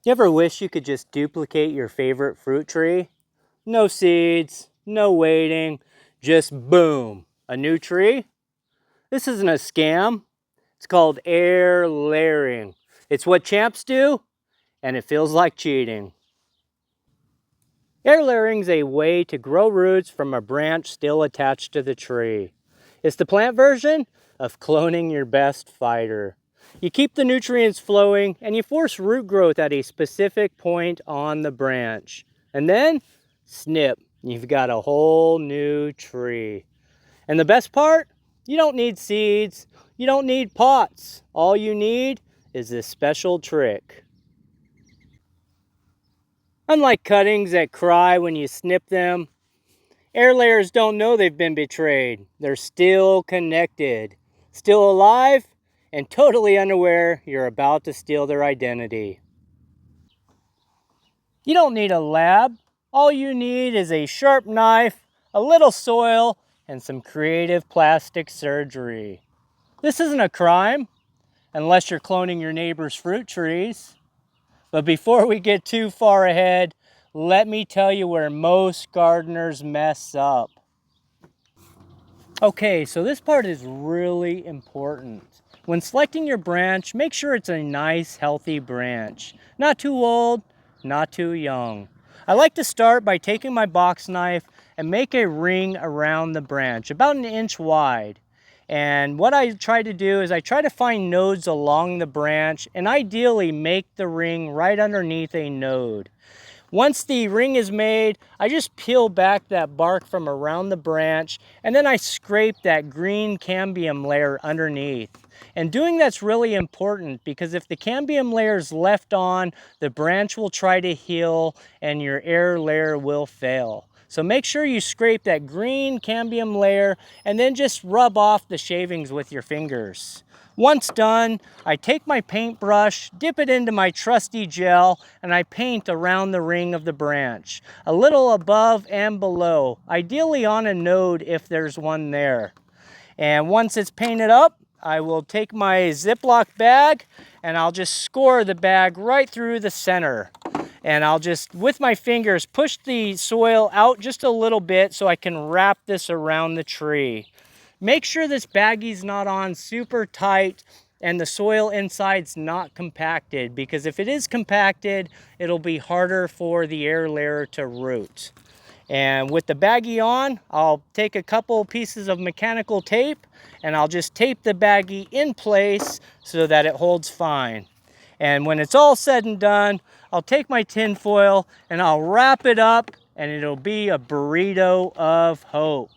You ever wish you could just duplicate your favorite fruit tree? No seeds, no waiting, just boom, a new tree? This isn't a scam. It's called air layering. It's what champs do, and it feels like cheating. Air layering is a way to grow roots from a branch still attached to the tree. It's the plant version of cloning your best fighter. You keep the nutrients flowing and you force root growth at a specific point on the branch. And then, snip, you've got a whole new tree. And the best part? You don't need seeds, you don't need pots. All you need is this special trick. Unlike cuttings that cry when you snip them, air layers don't know they've been betrayed. They're still connected, still alive, and totally unaware you're about to steal their identity. You don't need a lab. All you need is a sharp knife, a little soil, and some creative plastic surgery. This isn't a crime, unless you're cloning your neighbor's fruit trees. But before we get too far ahead, let me tell you where most gardeners mess up. Okay, so this part is really important. When selecting your branch, make sure it's a nice, healthy branch. Not too old, not too young. I like to start by taking my box knife and make a ring around the branch, about an inch wide. And what I try to do is I try to find nodes along the branch and ideally make the ring right underneath a node. Once the ring is made, I just peel back that bark from around the branch and then I scrape that green cambium layer underneath. And doing that's really important because if the cambium layer is left on, the branch will try to heal and your air layer will fail. So make sure you scrape that green cambium layer and then just rub off the shavings with your fingers. Once done, I take my paintbrush, dip it into my trusty gel, and I paint around the ring of the branch, a little above and below, ideally on a node if there's one there. And once it's painted up, I will take my Ziploc bag and I'll just score the bag right through the center. And I'll just, with my fingers, push the soil out just a little bit so I can wrap this around the tree. Make sure this baggie's not on super tight and the soil inside's not compacted, because if it is compacted, it'll be harder for the air layer to root. And with the baggie on, I'll take a couple pieces of mechanical tape and I'll just tape the baggie in place so that it holds fine. And when it's all said and done, I'll take my tin foil and I'll wrap it up and it'll be a burrito of hope.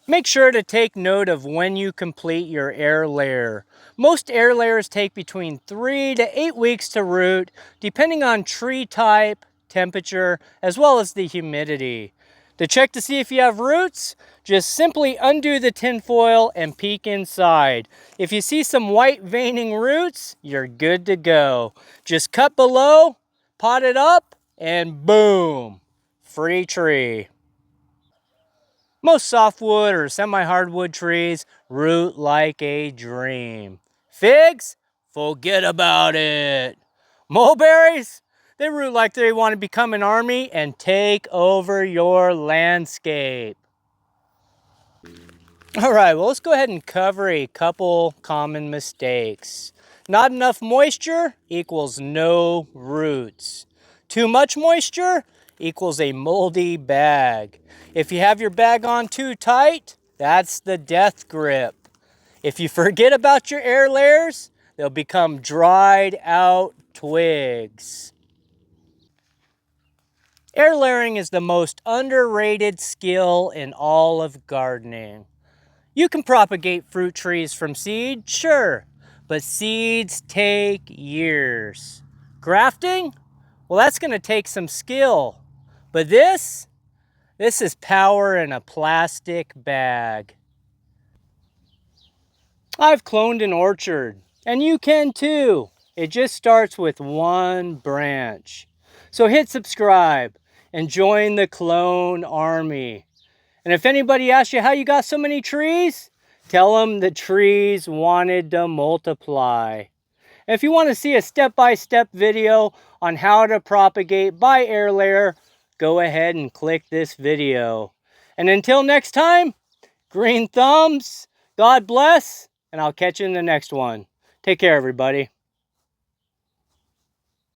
Make sure to take note of when you complete your air layer. Most air layers take between 3 to 8 weeks to root, depending on tree type, temperature, as well as the humidity. To check to see if you have roots, just simply undo the tin foil and peek inside. If you see some white veining roots, you're good to go. Just cut below, pot it up, and boom, free tree. Most softwood or semi-hardwood trees root like a dream. Figs? Forget about it. Mulberries? They root like they want to become an army and take over your landscape. All right, well, let's go ahead and cover a couple common mistakes. Not enough moisture equals no roots. Too much moisture equals a moldy bag. If you have your bag on too tight, that's the death grip. If you forget about your air layers, they'll become dried out twigs. Air layering is the most underrated skill in all of gardening. You can propagate fruit trees from seed, sure, but seeds take years. Grafting? Well, that's going to take some skill. But this is power in a plastic bag. I've cloned an orchard, and you can too. It just starts with one branch. So hit subscribe and join the clone army. And if anybody asks you how you got so many trees, tell them the trees wanted to multiply. If you want to see a step-by-step video on how to propagate by air layer, go ahead and click this video. And until next time, green thumbs, God bless, and I'll catch you in the next one. Take care, everybody.